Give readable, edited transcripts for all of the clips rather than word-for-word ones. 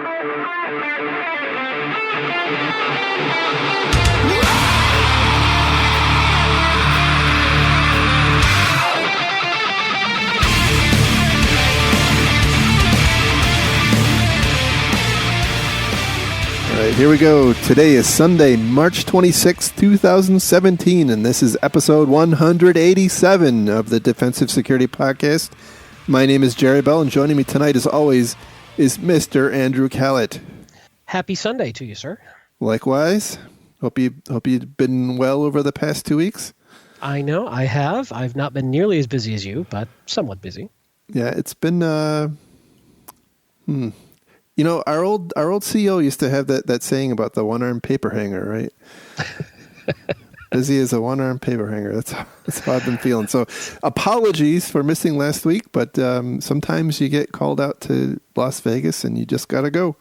All right, here we go. Today is Sunday, March 26, 2017, and this is episode 187 of the Defensive Security Podcast. My name is Jerry Bell, and joining me tonight, as always, is Mr. Andrew Callett. Happy Sunday to you, sir. Likewise. Hope you've been well over the past 2 weeks. I know, I have. I've not been nearly as busy as you, but somewhat busy. Yeah, it's been... You know, our old CEO used to have that saying about the one-armed paper hanger, right? Busy as a one-armed paper hanger. That's how I've been feeling. So apologies for missing last week, but sometimes you get called out to Las Vegas and you just got to go.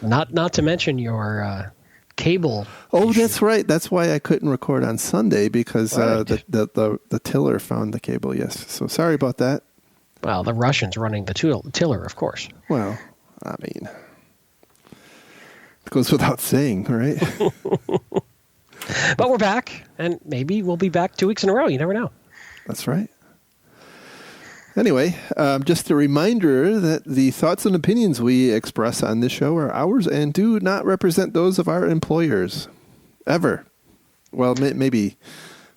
Not to mention your cable. Oh, issue. That's right. That's why I couldn't record on Sunday because right. the tiller found the cable, yes. So sorry about that. Well, the Russians running the tiller, of course. Well... I mean, it goes without saying, right? But we're back, and maybe we'll be back 2 weeks in a row. You never know. That's right. Anyway, just a reminder that the thoughts and opinions we express on this show are ours and do not represent those of our employers. Ever. Well, maybe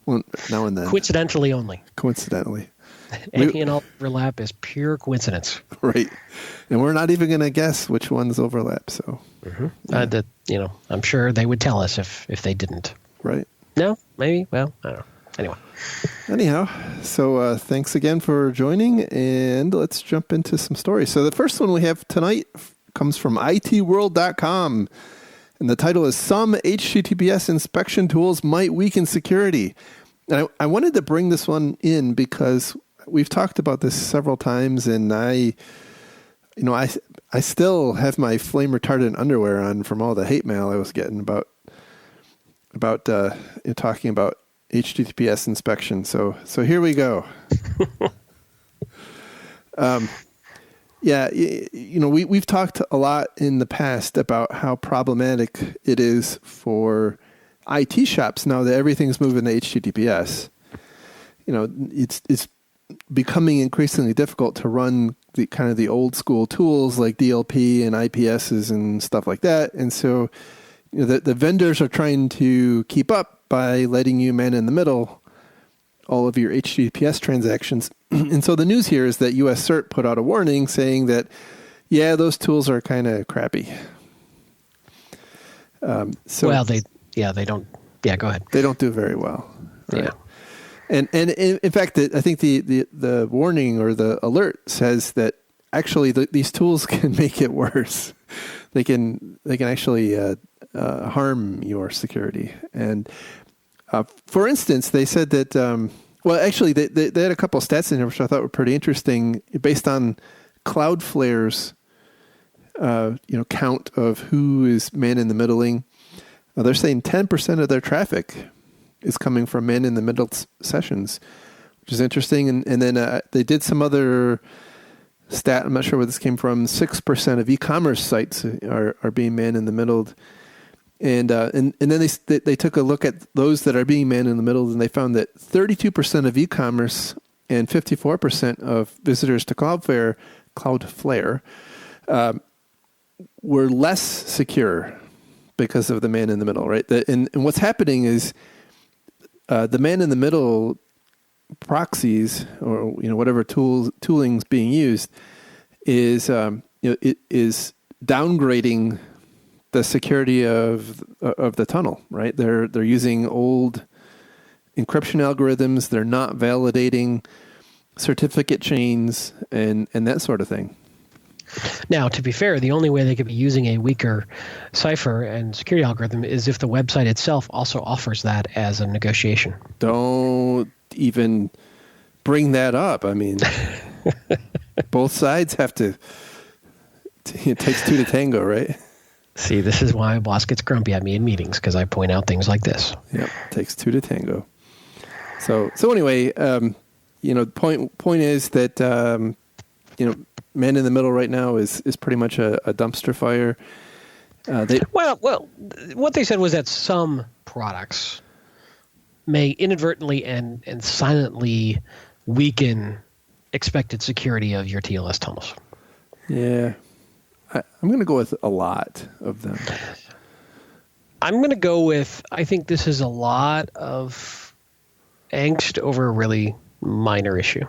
now and then. Coincidentally only. Coincidentally. Any and all overlap is pure coincidence. Right. And we're not even going to guess which ones overlap. So, yeah. I'm sure they would tell us if they didn't. Right. No, maybe. Well, I don't know. Anyway. Anyhow, so thanks again for joining, and let's jump into some stories. So the first one we have tonight comes from itworld.com, and the title is Some HTTPS Inspection Tools Might Weaken Security. And I wanted to bring this one in because we've talked about this several times, and I still have my flame retardant underwear on from all the hate mail I was getting about talking about HTTPS inspection. So here we go. We've talked a lot in the past about how problematic it is for IT shops now that everything's moving to HTTPS. You know, it's becoming increasingly difficult to run the old school tools like DLP and IPSs and stuff like that. And so, the vendors are trying to keep up by letting you man in the middle all of your HTTPS transactions. And so the news here is that US CERT put out a warning saying that, yeah, those tools are kind of crappy. They don't. Yeah, go ahead. They don't do very well. Right? Yeah. And in fact, I think the warning or the alert says that actually these tools can make it worse. They can actually harm your security. And for instance, they said that they had a couple of stats in here which I thought were pretty interesting based on Cloudflare's count of who is man in the middling. They're saying 10% of their traffic is coming from man in the middle sessions, which is interesting. And then they did some other stat. I'm not sure where this came from. 6% of e-commerce sites are being man in the middle. And then they took a look at those that are being man in the middle, and they found that 32% of e-commerce and 54% of visitors to Cloudflare were less secure because of the man in the middle, right? And what's happening is the man in the middle proxies, or whatever tooling's being used, is it is downgrading the security of the tunnel, right? They're using old encryption algorithms. They're not validating certificate chains and that sort of thing. Now, to be fair, the only way they could be using a weaker cipher and security algorithm is if the website itself also offers that as a negotiation. Don't even bring that up. I mean, both sides have to. It takes two to tango, right? See, this is why my boss gets grumpy at me in meetings, because I point out things like this. Yep, takes two to tango. So anyway, point is that man in the middle right now is pretty much a dumpster fire. Well, what they said was that some products may inadvertently and silently weaken expected security of your TLS tunnels. Yeah. I'm going to go with a lot of them. I'm going to go with, I think this is a lot of angst over a really minor issue.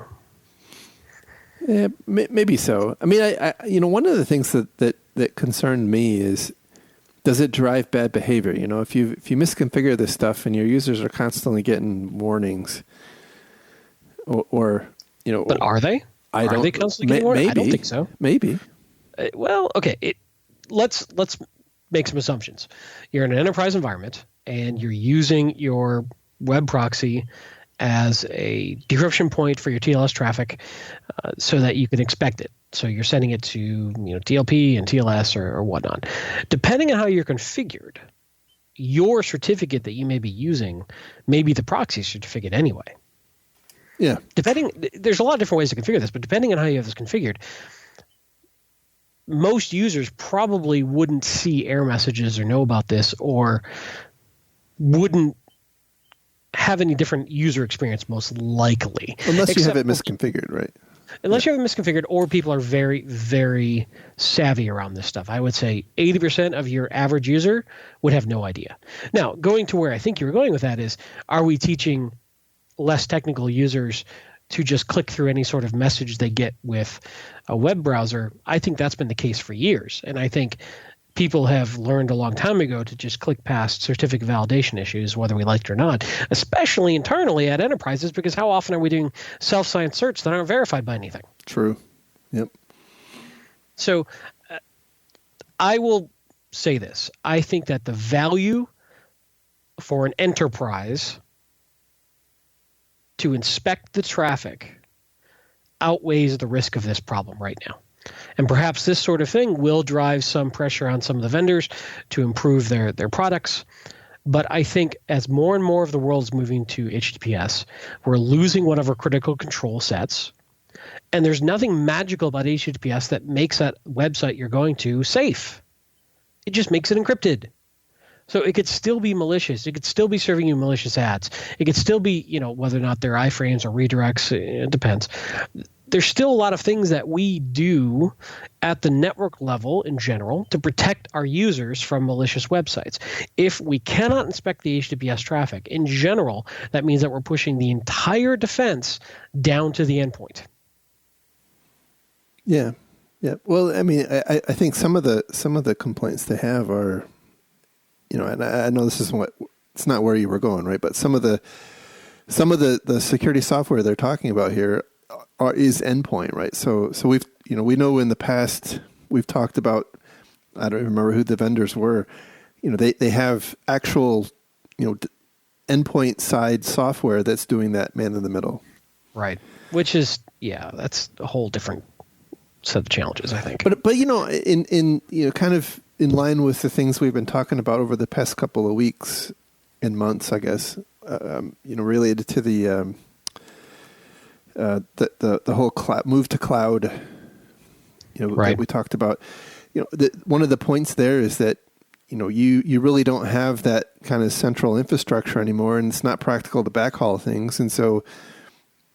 Yeah, maybe so. I mean, I one of the things that concerned me is, does it drive bad behavior? If you misconfigure this stuff and your users are constantly getting warnings, or But are they? Are they constantly getting warnings? I don't think so. Maybe. Well, okay. Let's make some assumptions. You're in an enterprise environment and you're using your web proxy as a decryption point for your TLS traffic, so that you can expect it. So you're sending it to DLP and TLS or whatnot. Depending on how you're configured, your certificate that you may be using may be the proxy certificate anyway. Yeah. There's a lot of different ways to configure this, but depending on how you have this configured, most users probably wouldn't see error messages or know about this, or wouldn't have any different user experience, most likely. Unless you have it misconfigured, right? Unless you have it misconfigured, or people are very, very savvy around this stuff. I would say 80% of your average user would have no idea. Now, going to where I think you were going with that is, are we teaching less technical users to just click through any sort of message they get with a web browser? I think that's been the case for years. And I think people have learned a long time ago to just click past certificate validation issues, whether we like it or not, especially internally at enterprises, because how often are we doing self-signed certs that aren't verified by anything? True. Yep. So I will say this. I think that the value for an enterprise to inspect the traffic outweighs the risk of this problem right now. And perhaps this sort of thing will drive some pressure on some of the vendors to improve their products. But I think as more and more of the world is moving to HTTPS, we're losing one of our critical control sets. And there's nothing magical about HTTPS that makes that website you're going to safe. It just makes it encrypted. So it could still be malicious. It could still be serving you malicious ads. It could still be, whether or not they're iframes or redirects, it depends. There's still a lot of things that we do at the network level in general to protect our users from malicious websites. If we cannot inspect the HTTPS traffic, in general, that means that we're pushing the entire defense down to the endpoint. Yeah. Yeah. Well, I mean, I think some of the complaints they have are, and I know this isn't it's not where you were going, right? But some of the security software they're talking about here is endpoint, right? So we know in the past we've talked about, I don't remember who the vendors were. They have actual, endpoint side software that's doing that man in the middle. Right. Which is, that's a whole different set of challenges, I think. But in kind of in line with the things we've been talking about over the past couple of weeks and months, I guess, related to the whole move to cloud, right, that we talked about. One of the points there is that you really don't have that kind of central infrastructure anymore, and it's not practical to backhaul things, and so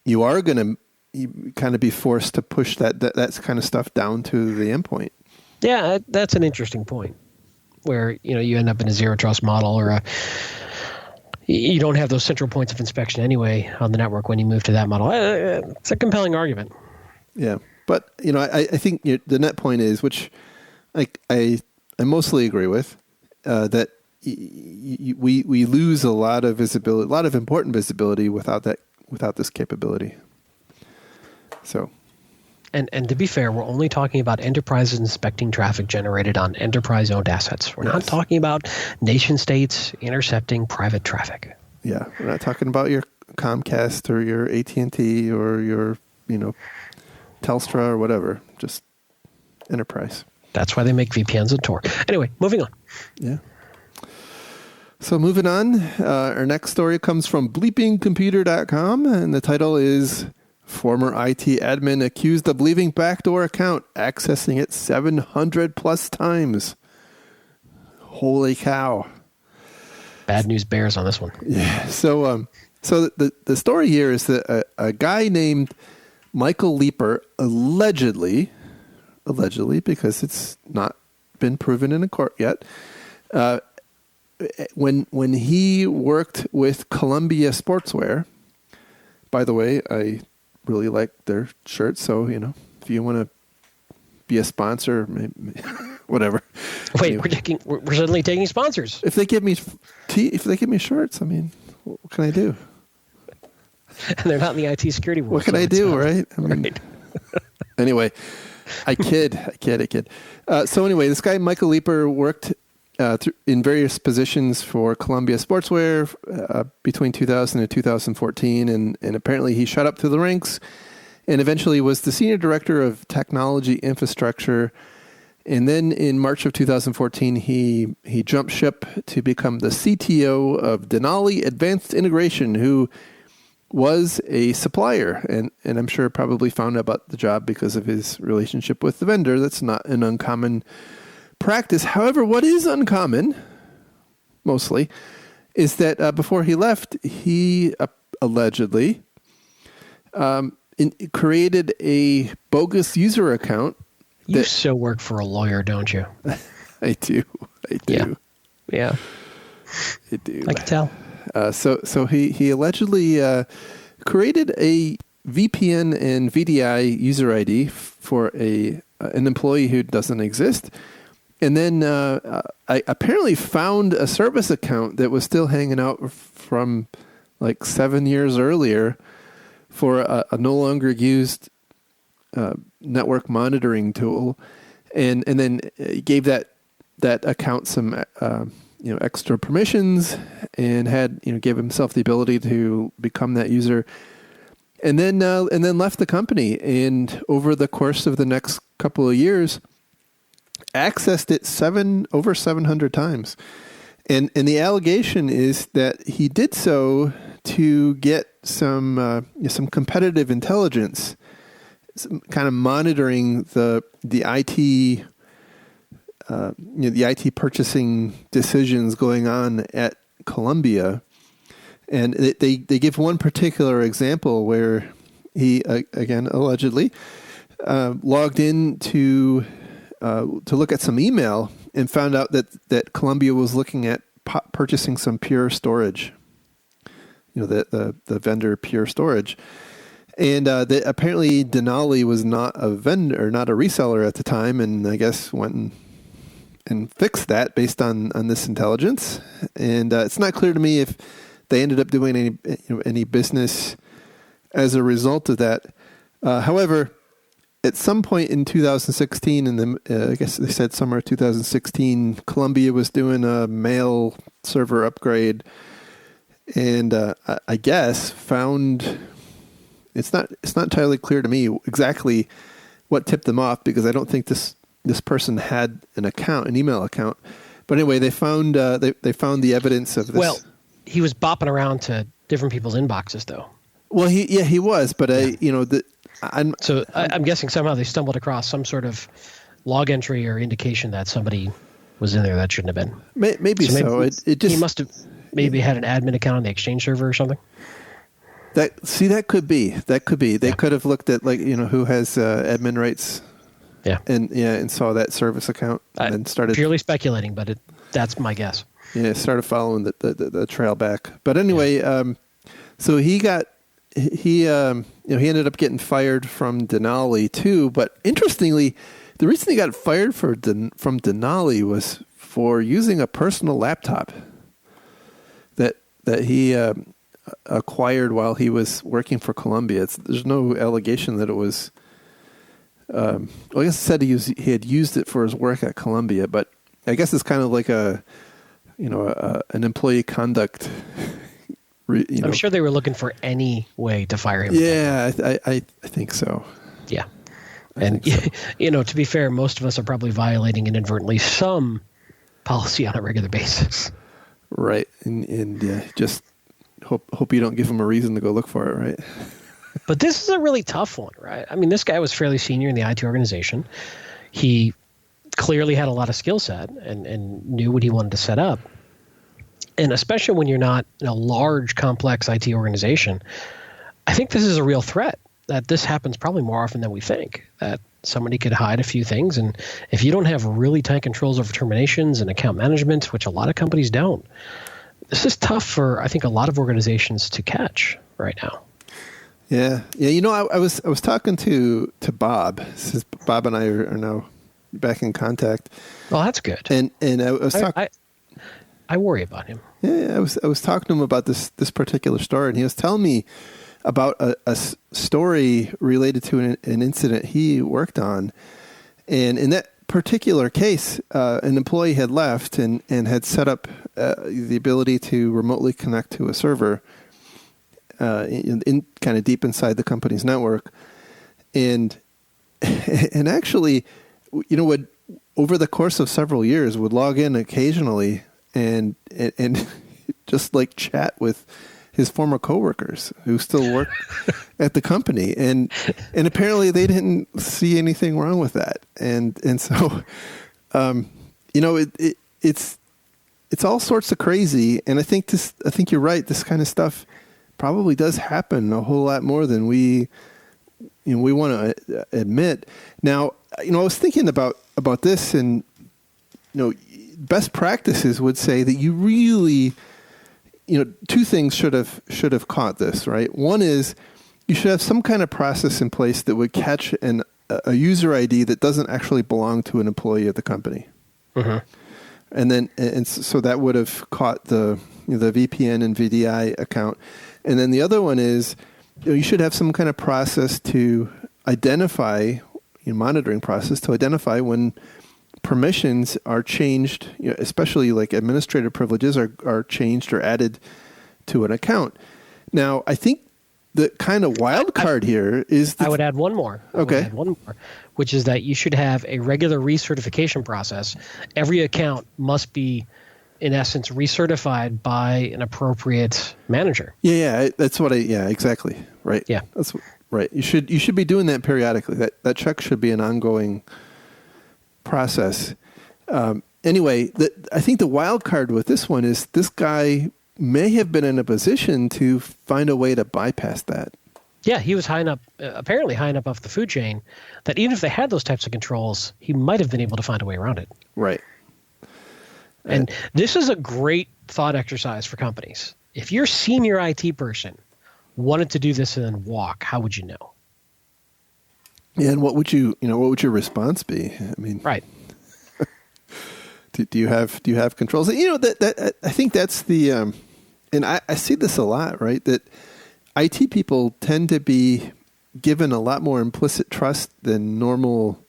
you are going to kind of be forced to push that kind of stuff down to the endpoint. Yeah, that's an interesting point, where you end up in a zero trust model, or you don't have those central points of inspection anyway on the network when you move to that model. It's a compelling argument. Yeah, but I think the net point is, which I mostly agree with, that we lose a lot of visibility, a lot of important visibility without this capability. So. And to be fair, we're only talking about enterprises inspecting traffic generated on enterprise-owned assets. We're not talking about nation states intercepting private traffic. Yeah, we're not talking about your Comcast or your AT&T or your Telstra or whatever. Just enterprise. That's why they make VPNs and Tor. Anyway, moving on. Yeah. So moving on, our next story comes from bleepingcomputer.com, and the title is former IT admin accused of leaving backdoor account, accessing it 700 plus times. Holy cow. Bad news bears on this one. Yeah. So the story here is that a guy named Michael Leeper allegedly, because it's not been proven in a court yet, when he worked with Columbia Sportswear. By the way, I really like their shirts, so if you want to be a sponsor, maybe, whatever. Wait, anyway. we're suddenly taking sponsors. If they give me shirts, I mean, what can I do? And they're not in the IT security world. What can I do, right? I mean, right. Anyway, I kid. So anyway, this guy Michael Leeper worked in various positions for Columbia Sportswear between 2000 and 2014, and apparently he shot up through the ranks and eventually was the senior director of technology infrastructure. And then in March of 2014, he jumped ship to become the CTO of Denali Advanced Integration, who was a supplier, and I'm sure probably found out about the job because of his relationship with the vendor. That's not an uncommon practice. However, what is uncommon, mostly, is that before he left, he allegedly created a bogus user account. You so work for a lawyer, don't you? I do. Yeah. I do. I can tell. So he allegedly created a VPN and VDI user ID for an employee who doesn't exist. And then I apparently found a service account that was still hanging out from like 7 years earlier for a no longer used network monitoring tool, and then gave that account some extra permissions, and had gave himself the ability to become that user, and then left the company, and over the course of the next couple of years accessed it over 700 times. And the allegation is that he did so to get some competitive intelligence, kind of monitoring the IT the IT purchasing decisions going on at Columbia. And they give one particular example where he again allegedly logged in to look at some email and found out that Columbia was looking at purchasing some Pure Storage, the vendor Pure Storage, and that apparently Denali was not a vendor, not a reseller at the time, and I guess went and fixed that based on this intelligence. And it's not clear to me if they ended up doing any business as a result of that. However, at some point in 2016, I guess they said summer 2016, Columbia was doing a mail server upgrade, and I guess found it's not entirely clear to me exactly what tipped them off, because I don't think this person had an email account. But anyway, they found the evidence of this. Well, he was bopping around to different people's inboxes, though. Well, he was, but I'm guessing somehow they stumbled across some sort of log entry or indication that somebody was in there that shouldn't have been. Maybe so. He must have maybe had an admin account on the Exchange server or something. That could be. They could have looked at who has admin rights. Yeah. And saw that service account and then started purely speculating, but that's my guess. Yeah, started following the trail back. But anyway, so he ended up getting fired from Denali too. But interestingly, the reason he got fired from Denali was for using a personal laptop that he acquired while he was working for Columbia. There's no allegation that it was. I guess it said he had used it for his work at Columbia, but I guess it's kind of like an employee conduct. I'm sure they were looking for any way to fire him. Yeah, I think so. Yeah. And, to be fair, most of us are probably violating inadvertently some policy on a regular basis. Right. And just hope you don't give them a reason to go look for it, right? But this is a really tough one, right? I mean, this guy was fairly senior in the IT organization. He clearly had a lot of skill set and knew what he wanted to set up. And especially when you're not in a large, complex IT organization, I think this is a real threat, that this happens probably more often than we think, that somebody could hide a few things. And if you don't have really tight controls over terminations and account management, which a lot of companies don't, this is tough for, I think, a lot of organizations to catch right now. Yeah. You know, I was talking to Bob. Since Bob and I are now back in contact. Well, that's good. And I was talking. I worry about him. Yeah, I was talking to him about this particular story, and he was telling me about a story related to an incident he worked on. And in that particular case, an employee had left and had set up the ability to remotely connect to a server in kind of deep inside the company's network. And actually, you know, would over the course of several years would log in occasionally and just like chat with his former coworkers who still work at the company, and apparently they didn't see anything wrong with that, and so you know, it's all sorts of crazy, and I think you're right. This kind of stuff probably does happen a whole lot more than we want to admit. Now, you know, I was thinking about this, and you know, best practices would say that you really, you know, two things should have caught this, right? One is you should have some kind of process in place that would catch a user ID that doesn't actually belong to an employee of the company. Mm-hmm. And so that would have caught the VPN and VDI account. And then the other one is, you know, you should have some kind of process to identify, monitoring process to identify when permissions are changed, you know, especially like administrative privileges are changed or added to an account. Now, I think the kind of wild card here is... I would add one more. Okay. Which is that you should have a regular recertification process. Every account must be, in essence, recertified by an appropriate manager. Yeah, that's what exactly. Right. Yeah. That's right. You should be doing that periodically. That check should be an ongoing process. Anyway, I think the wild card with this one is this guy may have been in a position to find a way to bypass that. Yeah, he was apparently high enough up the food chain that even if they had those types of controls, he might have been able to find a way around it. Right. And this is a great thought exercise for companies. If your senior IT person wanted to do this and then walk, how would you know? Yeah, and what would your response be? I mean, right. do you have controls? You know, that I think that's the, and I see this a lot, right? That IT people tend to be given a lot more implicit trust than normal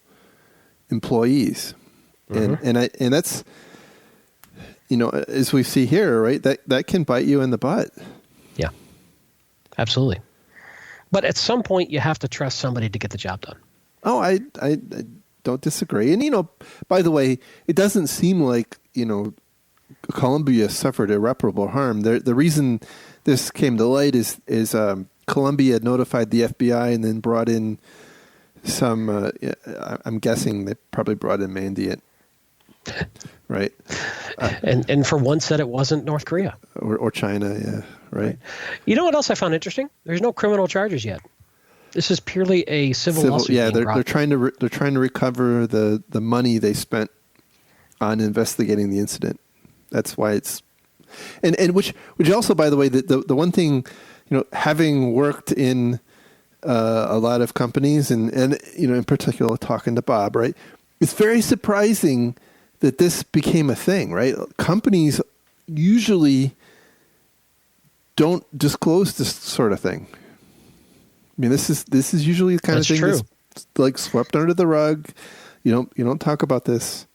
employees, mm-hmm. and that's, you know, as we see here, right? That can bite you in the butt. Yeah, absolutely. But at some point, you have to trust somebody to get the job done. Oh, I don't disagree. And, you know, by the way, it doesn't seem like, you know, Columbia suffered irreparable harm. The reason this came to light is Columbia notified the FBI and then brought in some, I'm guessing they probably brought in Mandiant. Right. And for one said it wasn't North Korea. Or China, yeah. Right. You know what else I found interesting? There's no criminal charges yet. This is purely a civil lawsuit. Yeah, they're trying to recover the money they spent on investigating the incident. That's why it's and which also, by the way, the one thing, you know, having worked in a lot of companies and you know, in particular talking to Bob, right? It's very surprising that this became a thing, right? Companies usually don't disclose this sort of thing. I mean, this is usually the kind of thing that's like swept under the rug. You don't talk about this.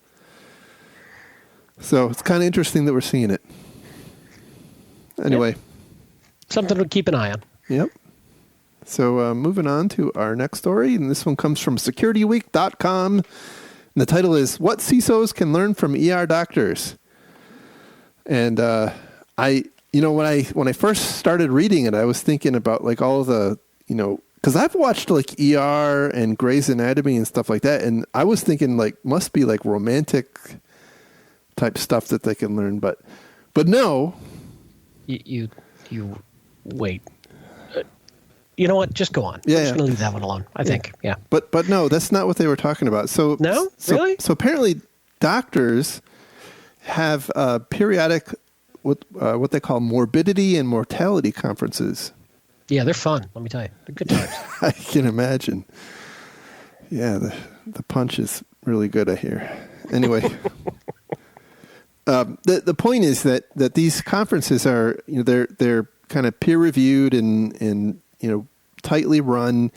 So it's kind of interesting that we're seeing it. Anyway, something to keep an eye on. Yep. So moving on to our next story, and this one comes from SecurityWeek.com. And the title is "What CISOs Can Learn from ER Doctors." And when I first started reading it, I was thinking about like all the because I've watched like ER and Grey's Anatomy and stuff like that, and I was thinking like must be like romantic type stuff that they can learn, but no. You wait. You know what? Just go on. Yeah, I'm just going to leave that one alone, I think. Yeah. But no, that's not what they were talking about. So No? Really? So apparently doctors have periodic what they call morbidity and mortality conferences. Yeah, they're fun. Let me tell you, they're good times. I can imagine. Yeah, the punch is really good, I hear. Anyway, the point is that these conferences are they're kind of peer reviewed and tightly run,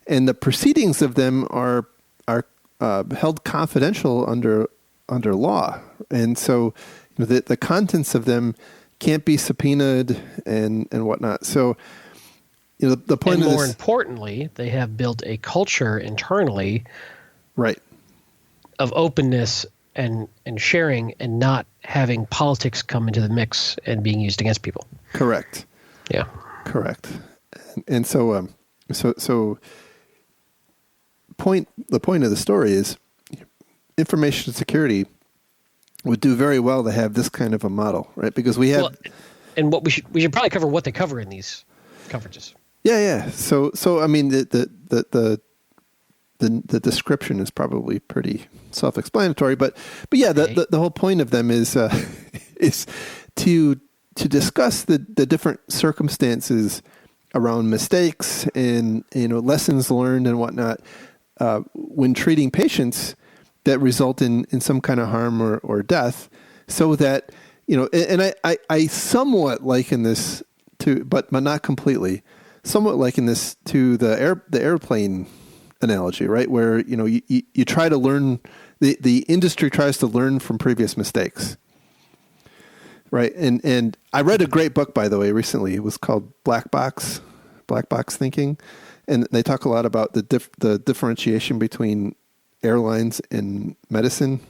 and the proceedings of them are held confidential under law, and so the contents of them can't be subpoenaed and whatnot. So the point and of more this, importantly, they have built a culture internally, right, of openness and sharing, and not having politics come into the mix and being used against people. Correct. Yeah. Correct. And so the point of the story is information security would do very well to have this kind of a model, right? Because we have, and what we should probably cover what they cover in these conferences. Yeah. So I mean the description is probably pretty self-explanatory, but yeah, the whole point of them is to discuss the different circumstances around mistakes and lessons learned and whatnot when treating patients that result in some kind of harm or death, so that and I somewhat liken this to, but not completely, somewhat liken this to the airplane analogy, right? Where you try to learn, the industry tries to learn from previous mistakes. Right, and I read a great book, by the way, recently. It was called Black Box Thinking, and they talk a lot about the differentiation between airlines and medicine.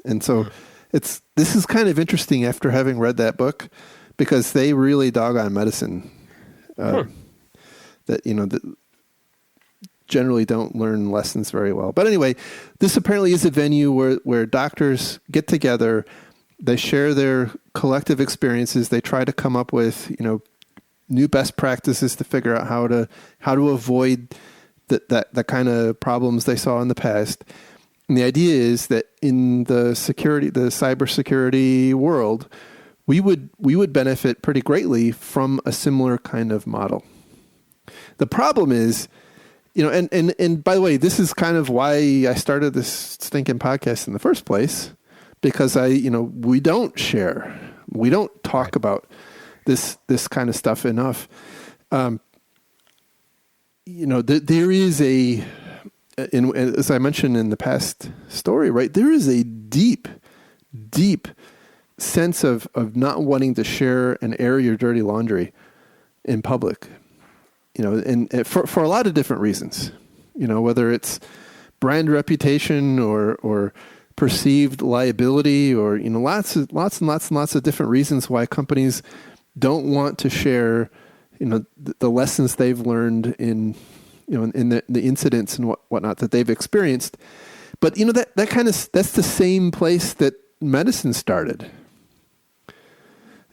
And so this is kind of interesting after having read that book, because they really dog on medicine that generally don't learn lessons very well. But anyway, this apparently is a venue where doctors get together. They share their collective experiences. They try to come up with, new best practices to figure out how to avoid that kind of problems they saw in the past. And the idea is that in the cybersecurity world, we would benefit pretty greatly from a similar kind of model. The problem is, and by the way, this is kind of why I started this stinking podcast in the first place. Because we don't share, we don't talk about this kind of stuff enough. There is as I mentioned in the past story, right? There is a deep sense of not wanting to share and air your dirty laundry in public. And for a lot of different reasons. Whether it's brand reputation or perceived liability, or lots and lots of different reasons why companies don't want to share the lessons they've learned in the incidents and whatnot that they've experienced. But that's the same place that medicine started,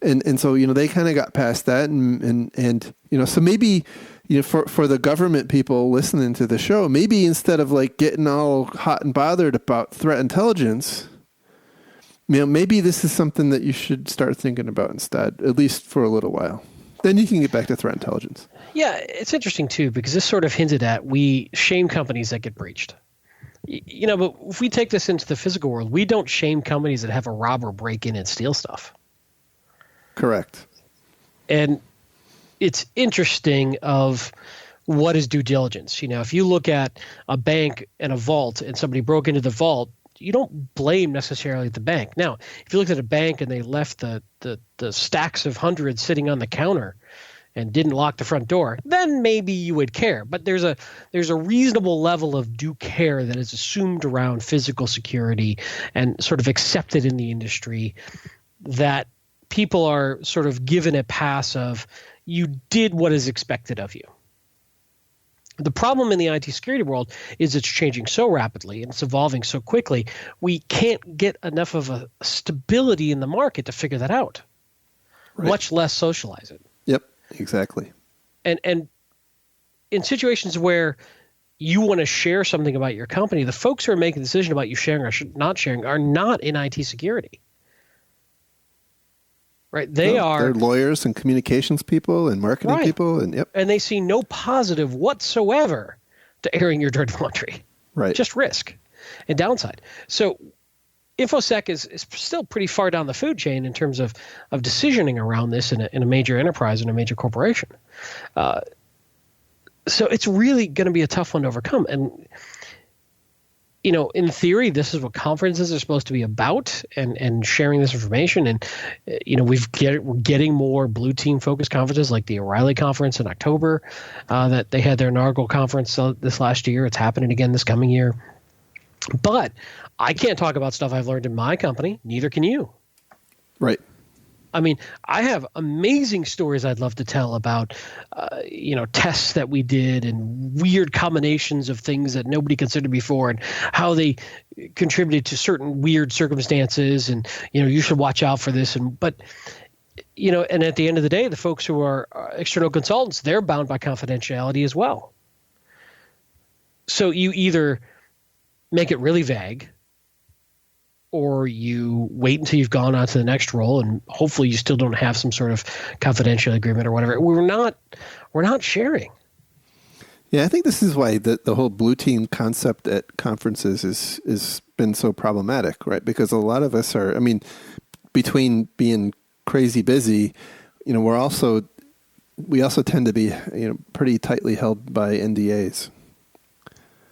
and so they kind of got past that, and so maybe for the government people listening to the show, maybe instead of like getting all hot and bothered about threat intelligence, maybe this is something that you should start thinking about instead, at least for a little while. Then you can get back to threat intelligence. Yeah, it's interesting too, because this sort of hinted at we shame companies that get breached. But if we take this into the physical world, we don't shame companies that have a robber break in and steal stuff. Correct. And it's interesting of what is due diligence. If you look at a bank and a vault and somebody broke into the vault, you don't blame necessarily the bank. Now, if you looked at a bank and they left the stacks of hundreds sitting on the counter and didn't lock the front door, then maybe you would care. But there's a reasonable level of due care that is assumed around physical security and sort of accepted in the industry, that people are sort of given a pass of, you did what is expected of you. The problem in the IT security world is it's changing so rapidly and it's evolving so quickly, we can't get enough of a stability in the market to figure that out, much less socialize it. Yep, exactly. And in situations where you want to share something about your company, the folks who are making the decision about you sharing or not sharing are not in IT security. Right? They're lawyers and communications people and marketing people, and and they see no positive whatsoever to airing your dirty laundry. Right. Just risk and downside. So InfoSec is still pretty far down the food chain in terms of decisioning around this in a major enterprise and a major corporation. So it's really going to be a tough one to overcome. And in theory, this is what conferences are supposed to be about, and sharing this information. And we're getting more blue team focused conferences like the O'Reilly conference in October, that they had their inaugural conference this last year. It's happening again this coming year. But I can't talk about stuff I've learned in my company. Neither can you. Right. I mean, I have amazing stories I'd love to tell about, tests that we did and weird combinations of things that nobody considered before, and how they contributed to certain weird circumstances. And you should watch out for this. And at the end of the day, the folks who are external consultants, they're bound by confidentiality as well. So you either make it really vague, or you wait until you've gone on to the next role, and hopefully you still don't have some sort of confidential agreement or whatever. We're not sharing. Yeah, I think this is why the whole blue team concept at conferences is been so problematic, right? Because a lot of us are, between being crazy busy, we also tend to be, pretty tightly held by NDAs.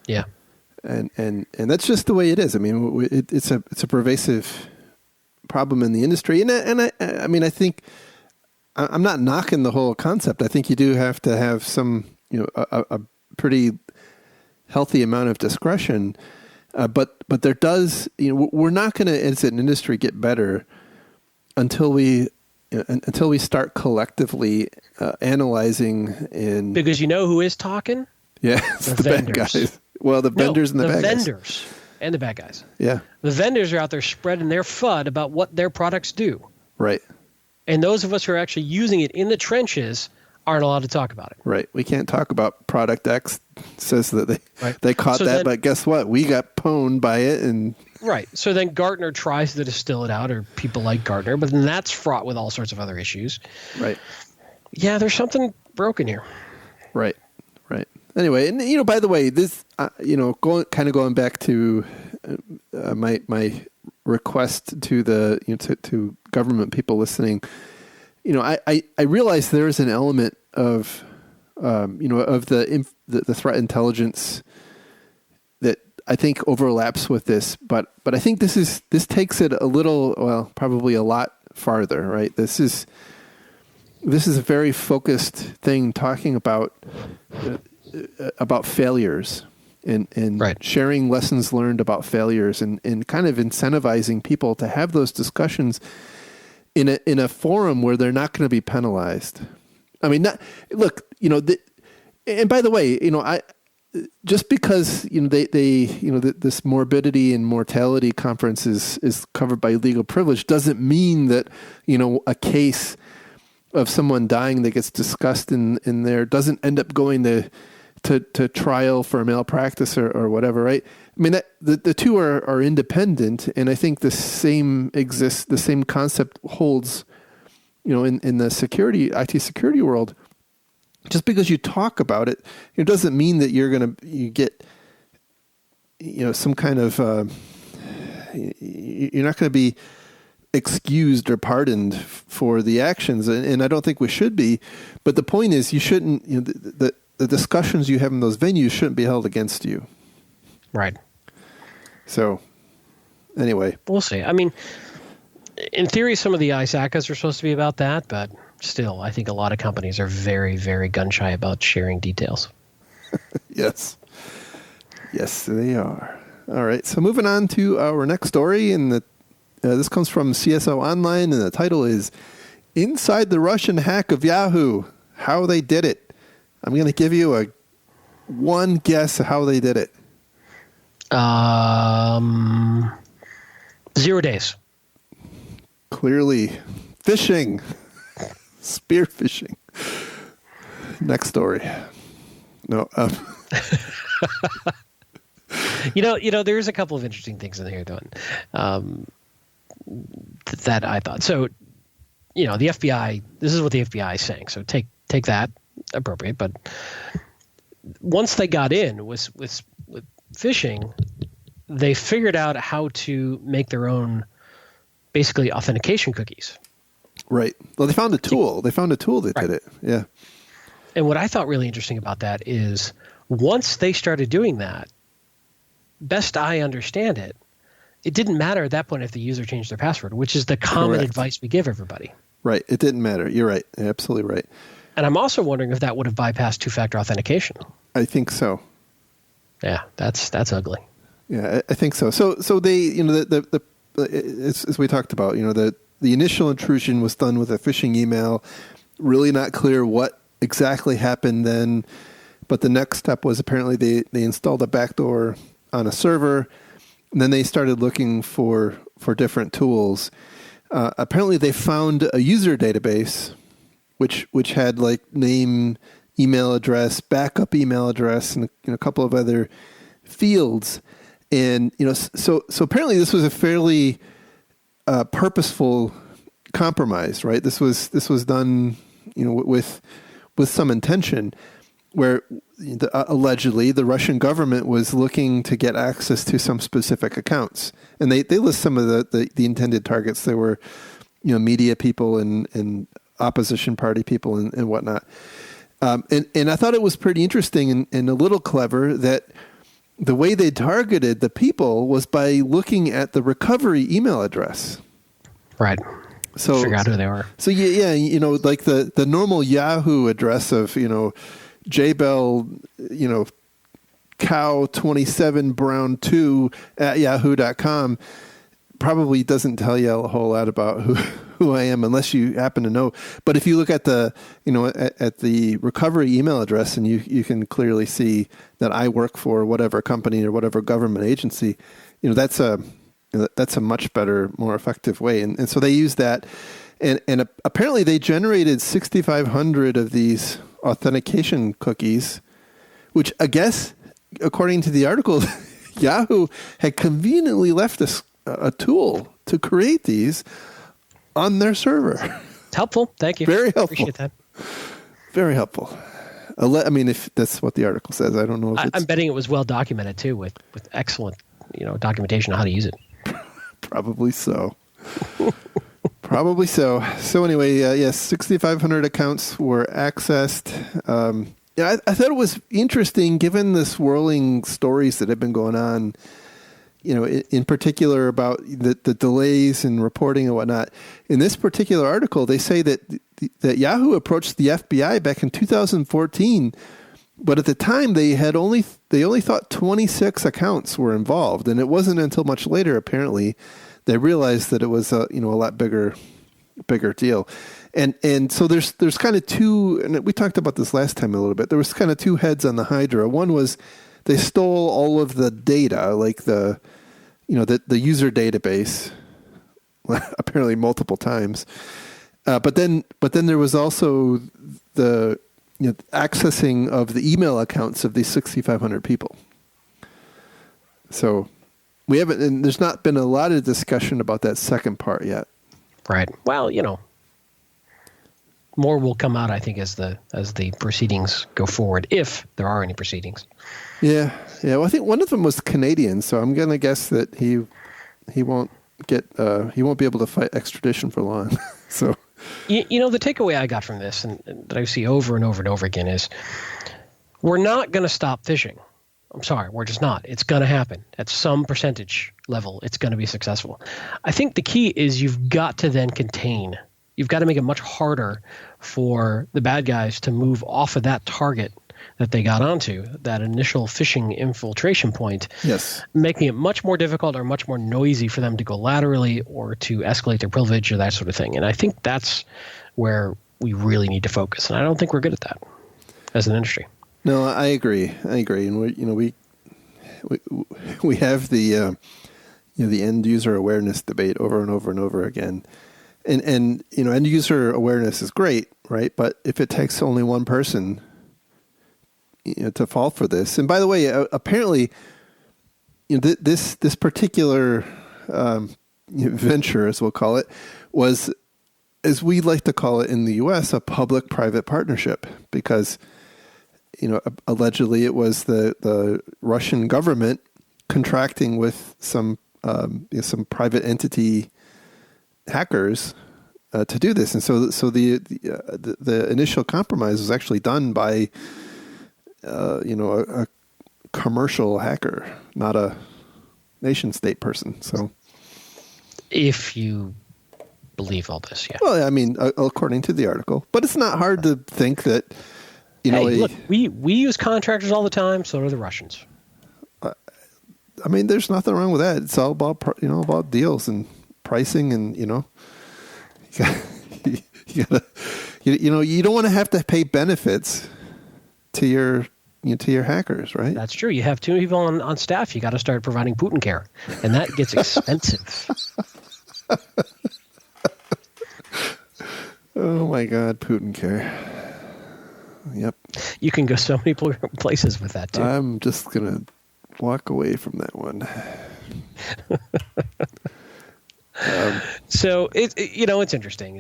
Yeah. And that's just the way it is. It's a pervasive problem in the industry. And I think I'm not knocking the whole concept. I think you do have to have some, a pretty healthy amount of discretion. But there does, we're not going to, as an industry, get better until we start collectively analyzing and because who is talking? Yeah, it's the bad guys. Well, the vendors and the bad guys. The vendors and the bad guys. Yeah. The vendors are out there spreading their FUD about what their products do. Right. And those of us who are actually using it in the trenches aren't allowed to talk about it. Right. We can't talk about product X says that they caught that, but guess what? We got pwned by it. And right. So then Gartner tries to distill it out, or people like Gartner, but then that's fraught with all sorts of other issues. Right. Yeah, there's something broken here. Right. Right. Anyway, and by the way, this going back to my request to the to government people listening, I realize there is an element of of the threat intelligence that I think overlaps with this, but I think this takes it a little, well, probably a lot farther, right? This is a very focused thing talking about failures and right. sharing lessons learned about failures and kind of incentivizing people to have those discussions in a forum where they're not going to be penalized. And by the way, I just because this morbidity and mortality conference is covered by legal privilege doesn't mean that a case of someone dying that gets discussed in there doesn't end up going to trial for malpractice or whatever, right? That the two are independent, and I think the same concept holds, in the IT security world. Just because you talk about it, it doesn't mean that you get, some kind of, you're not going to be excused or pardoned for the actions, and I don't think we should be. But the point is, you shouldn't. The discussions you have in those venues shouldn't be held against you. Right. So, anyway, we'll see. In theory, some of the ISACAs are supposed to be about that, but still, I think a lot of companies are very, very gun shy about sharing details. Yes, they are. All right. So moving on to our next story, and this comes from CSO Online, and the title is "Inside the Russian Hack of Yahoo: How They Did It." I'm going to give you one guess of how they did it. 0 days. Clearly, fishing, spear fishing. Next story. No. There's a couple of interesting things in here, Don, that I thought. So, the FBI. This is what the FBI is saying. So take that appropriate. But once they got in with phishing, they figured out how to make their own, basically, authentication cookies. Right. Well, they found a tool. They found a tool that did it. Yeah. And what I thought really interesting about that is once they started doing that, best I understand it, it didn't matter at that point if the user changed their password, which is the common advice we give everybody. Right. It didn't matter. You're right. You're absolutely right. And I'm also wondering if that would have bypassed two-factor authentication. I think so. Yeah, that's ugly. Yeah, I think so. So they, as we talked about, the initial intrusion was done with a phishing email. Really not clear what exactly happened then, but the next step was apparently they installed a backdoor on a server, and then they started looking for different tools. Apparently, they found a user database, which had like name, email address, backup email address, and a couple of other fields. And so apparently this was a fairly purposeful compromise, right? This was done, with some intention, where allegedly the Russian government was looking to get access to some specific accounts, and they list some of the intended targets. There were, media people and opposition party people and whatnot. And I thought it was pretty interesting and a little clever that the way they targeted the people was by looking at the recovery email address. Right. So figure out who they were. So yeah, like the normal Yahoo address of, JBell, cow 27 brown 2 at yahoo.com probably doesn't tell you a whole lot about who I am unless you happen to know. But if you look at the, at the recovery email address, and you can clearly see that I work for whatever company or whatever government agency, that's a much better, more effective way. And so they use that. And apparently they generated 6,500 of these authentication cookies, which I guess, according to the article, Yahoo had conveniently left a tool to create these on their server. It's helpful. Thank you. Very helpful. Appreciate that. Very helpful. I mean, if that's what the article says, I don't know if I'm betting it was well documented too, with excellent, documentation on how to use it. Probably so. Probably so. So anyway, yes, 6,500 accounts were accessed. I thought it was interesting, given the swirling stories that have been going on, in particular about the delays in reporting and whatnot. In this particular article, they say that Yahoo approached the FBI back in 2014, but at the time they only thought 26 accounts were involved, and it wasn't until much later apparently they realized that it was a lot bigger deal. And so there's kind of two, and we talked about this last time a little bit. There was kind of two heads on the Hydra. One was they stole all of the data, like the user database, apparently multiple times. But then there was also the accessing of the email accounts of these 6,500 people. So we haven't, and there's not been a lot of discussion about that second part yet. Right. Well, more will come out, I think, as the proceedings go forward, if there are any proceedings. Yeah. Well, I think one of them was Canadian, so I'm going to guess that he won't be able to fight extradition for long. So, the takeaway I got from this, and that I see over and over and over again, is we're not going to stop phishing. I'm sorry, we're just not. It's going to happen at some percentage level. It's going to be successful. I think the key is you've got to then contain. You've got to make it much harder for the bad guys to move off of that target that they got onto, that initial phishing infiltration point. Yes. Making it much more difficult or much more noisy for them to go laterally or to escalate their privilege or that sort of thing. And I think that's where we really need to focus. And I don't think we're good at that as an industry. No, I agree. And we have the the end user awareness debate over and over and over again. And end user awareness is great, right? But if it takes only one person to fall for this, and by the way, apparently, this particular venture, as we'll call it, was, as we like to call it in the U.S., a public-private partnership, because allegedly it was the Russian government contracting with some private entity hackers to do this, and so the initial compromise was actually done by a commercial hacker, not a nation state person. So, if you believe all this, yeah. Well, I mean, according to the article, but it's not hard to think that look, we use contractors all the time. So do the Russians. I mean, there's nothing wrong with that. It's all about about deals and pricing, and you gotta you don't want to have to pay benefits to your hackers, right? That's true. You have too many people on staff. You got to start providing Putin care, and that gets expensive. Oh my God, Putin care. Yep. You can go so many places with that too. I'm just gonna walk away from that one. So it's interesting.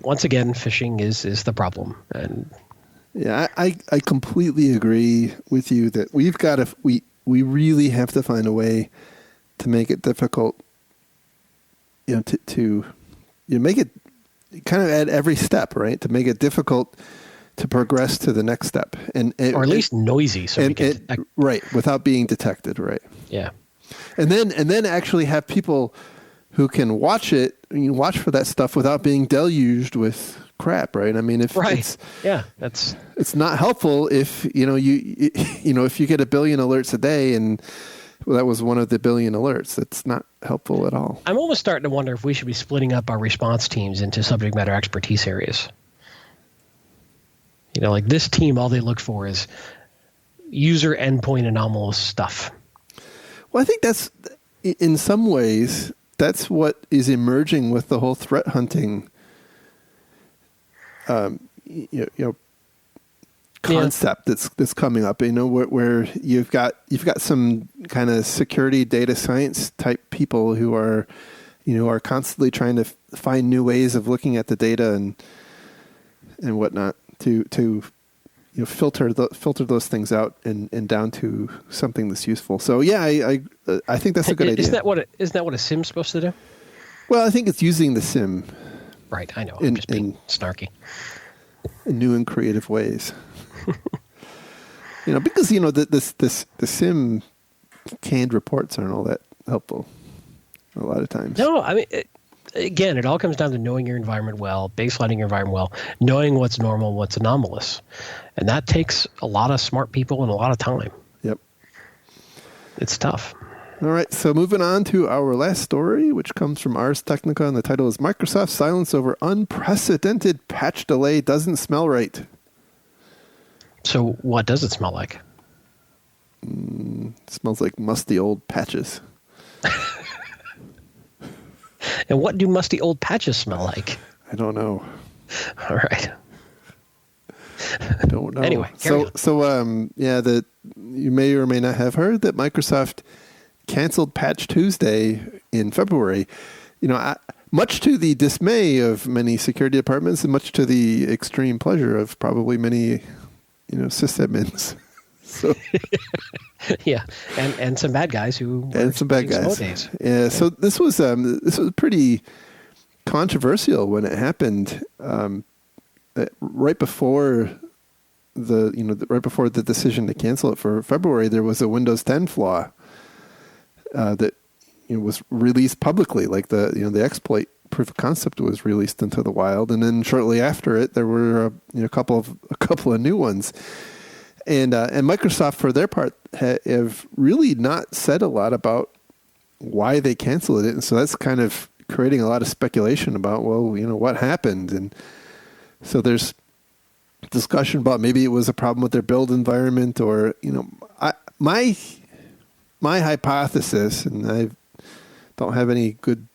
Once again, phishing is the problem, and yeah, I completely agree with you that we really have to find a way to make it difficult, to make it kind of at every step, right? To make it difficult to progress to the next step, or at least noisy, so we can right, without being detected, right? Yeah, and then actually have people who can watch watch for that stuff without being deluged with crap, right? I mean, it's not helpful if if you get 1 billion alerts a day, and that was one of the 1 billion alerts. That's not helpful at all. I'm almost starting to wonder if we should be splitting up our response teams into subject matter expertise areas. Like this team, all they look for is user endpoint anomalous stuff. Well, I think that's, in some ways, that's what is emerging with the whole threat hunting concept that's coming up, where you've got some kind of security data science type people who are constantly trying to find new ways of looking at the data and whatnot to filter those things out and down to something that's useful. So yeah, I think that's a good idea. Isn't that what a SIM's supposed to do? Well, I think it's using the SIM. Right, I know. I'm just being snarky. In new and creative ways. Because the SIM canned reports aren't all that helpful a lot of times. No, I mean, again, it all comes down to knowing your environment well, baselining your environment well, knowing what's normal, what's anomalous, and that takes a lot of smart people and a lot of time. Yep, it's tough. All right, so moving on to our last story, which comes from Ars Technica, and the title is Microsoft Silence Over Unprecedented Patch Delay Doesn't Smell Right. So what does it smell like? It smells like musty old patches. And what do musty old patches smell like? I don't know. All right. I don't know. Anyway, you may or may not have heard that Microsoft canceled Patch Tuesday in February. Much to the dismay of many security departments and much to the extreme pleasure of probably many, sysadmins. So yeah, and some bad guys who and some bad guys. Days. Yeah. So this was pretty controversial when it happened. Right before the decision to cancel it for February, there was a Windows 10 flaw that was released publicly. Like the exploit proof of concept was released into the wild, and then shortly after it, there were a couple of new ones. And Microsoft, for their part, have really not said a lot about why they canceled it, and so that's kind of creating a lot of speculation about what happened. And so there's discussion about maybe it was a problem with their build environment, or my hypothesis, and I don't have any good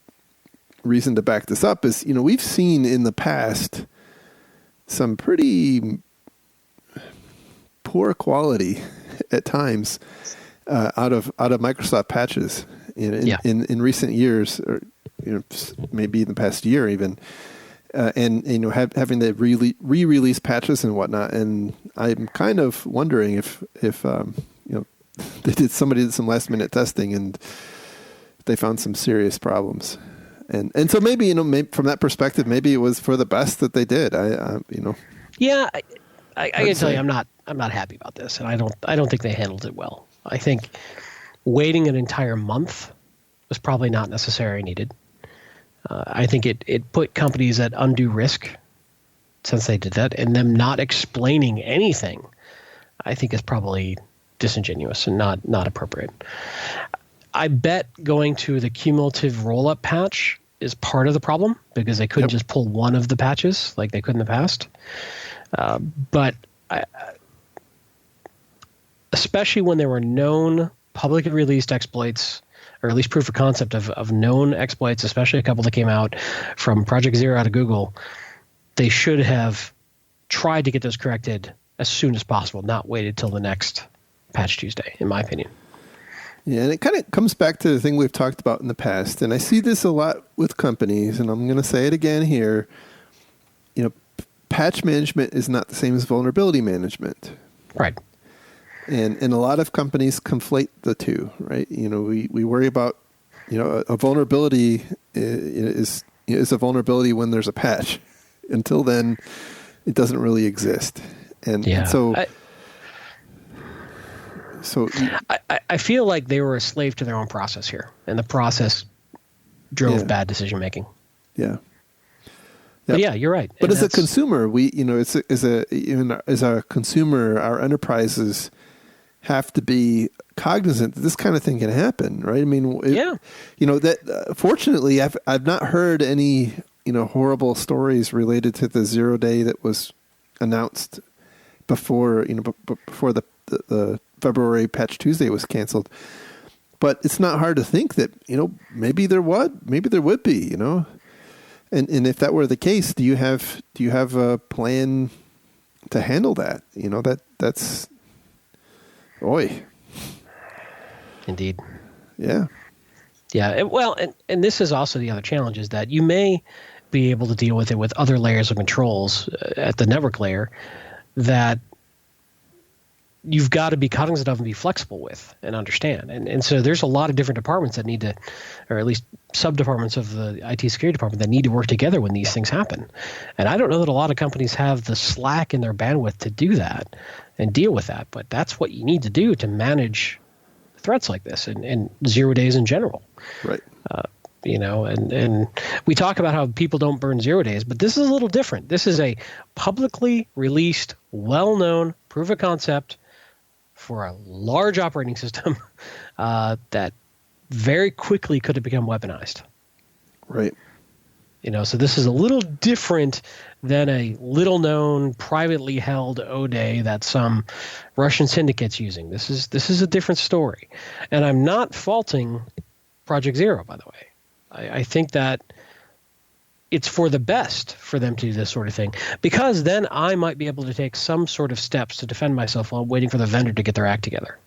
reason to back this up, is we've seen in the past some pretty poor quality at times out of Microsoft patches in recent years, or maybe in the past year even. And having to re-release patches and whatnot, and I'm kind of wondering if somebody did some last minute testing and they found some serious problems, and so maybe from that perspective, maybe it was for the best that they did. Yeah, I can tell you, I'm not happy about this, and I don't think they handled it well. I think waiting an entire month was probably not necessary or needed. I think it put companies at undue risk since they did that, and them not explaining anything, I think, is probably disingenuous and not appropriate. I bet going to the cumulative roll-up patch is part of the problem, because they couldn't just pull one of the patches like they could in the past. But especially when there were known publicly released exploits, or at least proof of concept of known exploits, especially a couple that came out from Project Zero out of Google, they should have tried to get those corrected as soon as possible, not waited till the next Patch Tuesday, in my opinion. Yeah, and it kind of comes back to the thing we've talked about in the past, and I see this a lot with companies, and I'm going to say it again here. Patch management is not the same as vulnerability management. Right. And a lot of companies conflate the two, right? We worry about, a vulnerability is a vulnerability when there's a patch. Until then, it doesn't really exist. And so I feel like they were a slave to their own process here, and the process drove bad decision making. Yeah. But yeah, you're right. But as a consumer, as a consumer, our enterprises have to be cognizant that this kind of thing can happen, right? I mean, fortunately, I've not heard any horrible stories related to the 0 day that was announced before before the February Patch Tuesday was canceled. But it's not hard to think that maybe there would be. And if that were the case, do you have a plan to handle that? That's Oy. Indeed. Yeah. Yeah. Well, and this is also the other challenge, is that you may be able to deal with it with other layers of controls at the network layer that you've got to be cognizant of and be flexible with and understand. And so there's a lot of different departments that need to, or at least sub-departments of the IT security department that need to work together when these things happen. And I don't know that a lot of companies have the slack in their bandwidth to do that and deal with that, but that's what you need to do to manage threats like this and 0 days in general. Right. And we talk about how people don't burn 0 days, but this is a little different. This is a publicly released, well-known proof of concept for a large operating system that very quickly could have become weaponized. Right. So this is a little different than a little-known, privately held O-Day that some Russian syndicate's using. This is a different story. And I'm not faulting Project Zero, by the way. I think that it's for the best for them to do this sort of thing, because then I might be able to take some sort of steps to defend myself while waiting for the vendor to get their act together.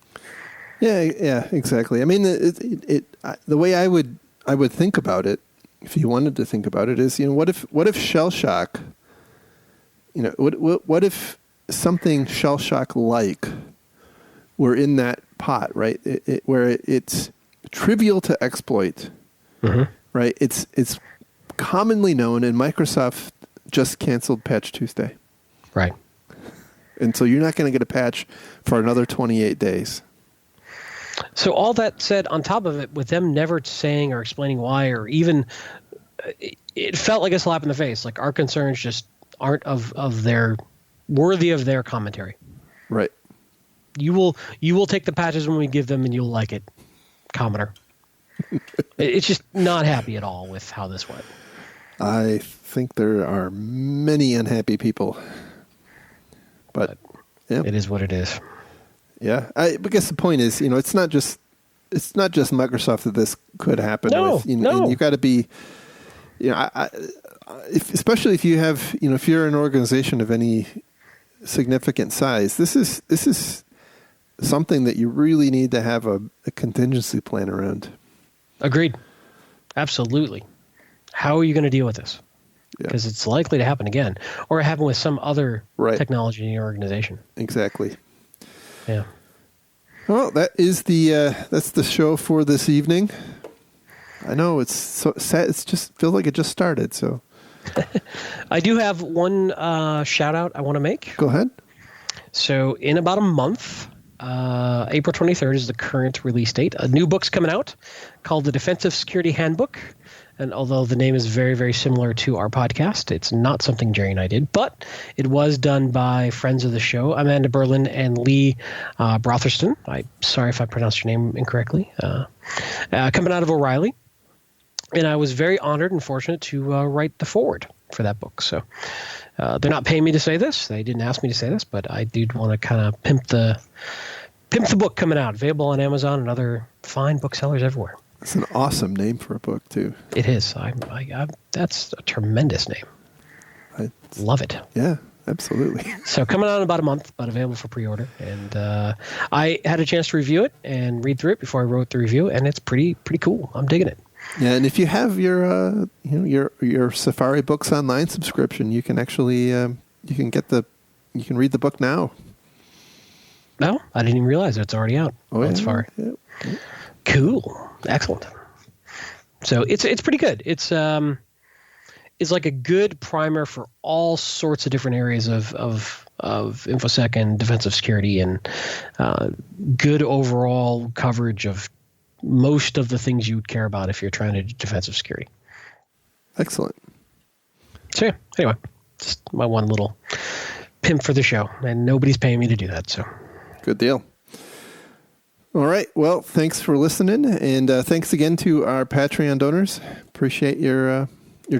Yeah, exactly. I mean, the way I would think about it, if you wanted to think about it, is what if shell shock? What if something shell shock like were in that pot, right? Where it's trivial to exploit, right? It's commonly known, and Microsoft just canceled Patch Tuesday. Right. And so you're not going to get a patch for another 28 days. So all that said, on top of it, with them never saying or explaining why, or even, it felt like a slap in the face. Like, our concerns just aren't worthy of their commentary. Right. You will take the patches when we give them, and you'll like it, commenter. It's just not happy at all with how this went. I think there are many unhappy people. But yeah, it is what it is. Yeah, I guess the point is, it's not just Microsoft that this could happen with. No. And you got to be, especially if you have, if you're an organization of any significant size, this is something that you really need to have a contingency plan around. Agreed. Absolutely. How are you going to deal with this? Yeah. Because it's likely to happen again, or happen with some other technology in your organization. Exactly. Yeah. Well, that is that's the show for this evening. I know it's so sad. It's just feels like it just started. So, I do have one shout out I want to make. Go ahead. So, in about a month, April 23rd is the current release date. A new book's coming out called The Defensive Security Handbook. And although the name is very, very similar to our podcast, it's not something Jerry and I did, but it was done by friends of the show, Amanda Berlin and Lee Brotherston. I'm sorry if I pronounced your name incorrectly. Coming out of O'Reilly. And I was very honored and fortunate to write the foreword for that book. So they're not paying me to say this. They didn't ask me to say this, but I did want to kind of pimp the book coming out, available on Amazon and other fine booksellers everywhere. It's an awesome name for a book, too. It is. That's a tremendous name. I love it. Yeah, absolutely. So coming out in about a month, but available for pre-order. And I had a chance to review it and read through it before I wrote the review, and it's pretty cool. I'm digging it. Yeah, and if you have your your Safari Books Online subscription, you can actually you can read the book now. No, I didn't even realize it's already out on Safari. Yeah. Cool. Excellent. So it's pretty good. It's like a good primer for all sorts of different areas of InfoSec and defensive security, and good overall coverage of most of the things you would care about if you're trying to do defensive security. Excellent. So yeah, anyway, just my one little pimp for the show, and nobody's paying me to do that. So good deal. All right. Well, thanks for listening, and thanks again to our Patreon donors. Appreciate your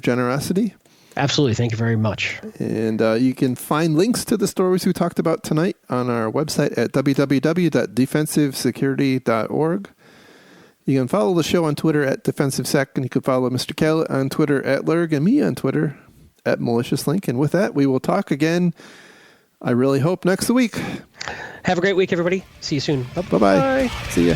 generosity. Absolutely. Thank you very much. And you can find links to the stories we talked about tonight on our website at www.defensivesecurity.org. You can follow the show on Twitter at DefensiveSec, and you can follow Mr. Kellett on Twitter at Lurg, and me on Twitter at MaliciousLink. And with that, we will talk again, I really hope, next week. Have a great week, everybody. See you soon. Bye-bye. See ya.